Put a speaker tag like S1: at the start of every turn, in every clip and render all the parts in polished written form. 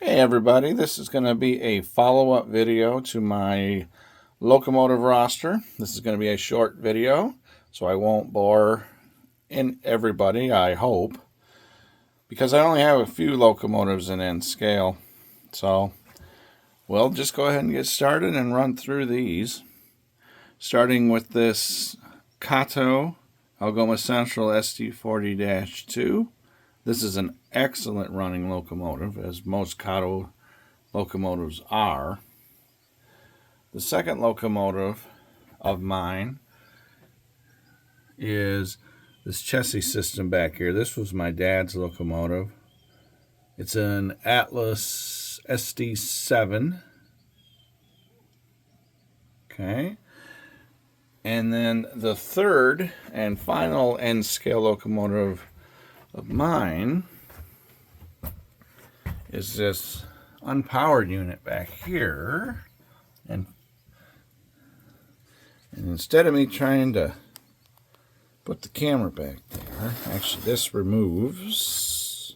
S1: Hey everybody, this is going to be a follow-up video to my locomotive roster. This is going to be a short video, so I won't bore everybody, I hope, because I only have a few locomotives in N scale. So we'll just go ahead and get started and run through these, starting with this Kato Algoma Central ST40-2. This is an excellent running locomotive, as most Kato locomotives are. The second locomotive of mine is this chassis system back here. This was my dad's locomotive. It's an Atlas SD7. Okay. And then the third and final N scale locomotive of mine is this unpowered unit back here. And instead of me trying to put the camera back there, actually this removes.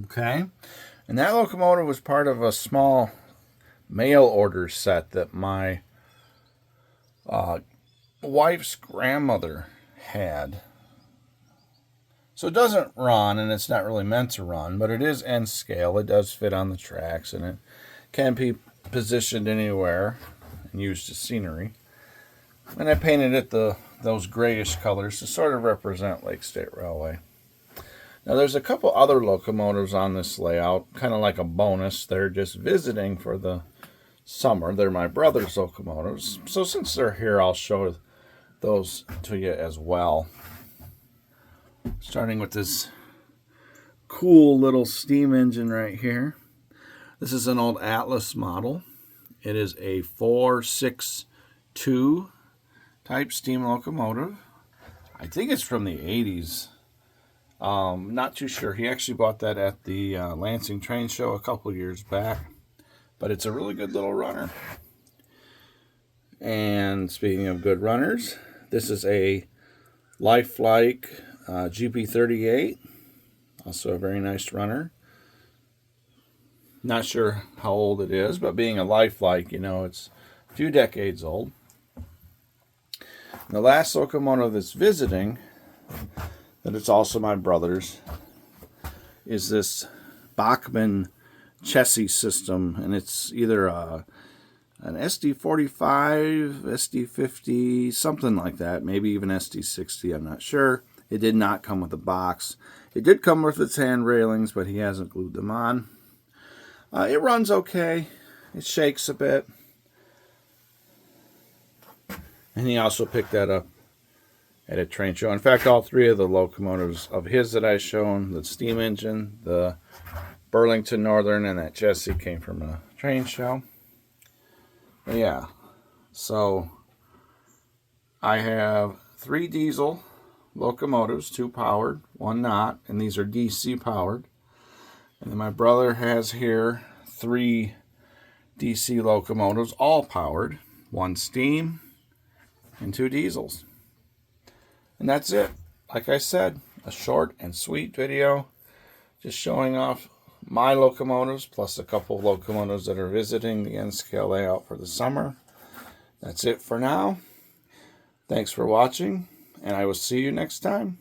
S1: Okay. And that locomotive was part of a small mail order set that my wife's grandmother had. So it doesn't run, and it's not really meant to run, but it is N scale. It does fit on the tracks, and it can be positioned anywhere and used as scenery. And I painted it those grayish colors to sort of represent Lake State Railway. Now there's a couple other locomotives on this layout, kind of like a bonus. They're just visiting for the summer. They're my brother's locomotives. So since they're here, I'll show those to you as well. Starting with this cool little steam engine right here. This is an old Atlas model. It is a 462 type steam locomotive. I think it's from the 80s. Not too sure. He actually bought that at the Lansing Train Show a couple years back. But it's a really good little runner. And speaking of good runners, this is a lifelike GP38. Also a very nice runner. Not sure how old it is, but being a lifelike, you know, it's a few decades old. The last locomotive that's visiting, that it's also my brother's, is this Bachmann chassis system, and it's either an SD45, SD50, something like that, maybe even SD60, I'm not sure. It did not come with a box. It did come with its hand railings, but he hasn't glued them on. It runs okay. It shakes a bit. And he also picked that up at a train show. In fact, all three of the locomotives of his that I shown, the steam engine, the Burlington Northern, and that chassis came from a train show. But yeah, so I have 3 diesel locomotives, 2 powered, 1 not, and these are DC powered. And then my brother has here 3 DC locomotives, all powered, 1 steam and 2 diesels. And that's it. Like I said, a short and sweet video, just showing off my locomotives, plus a couple of locomotives that are visiting the N scale layout for the summer. That's it for now. Thanks for watching, and I will see you next time.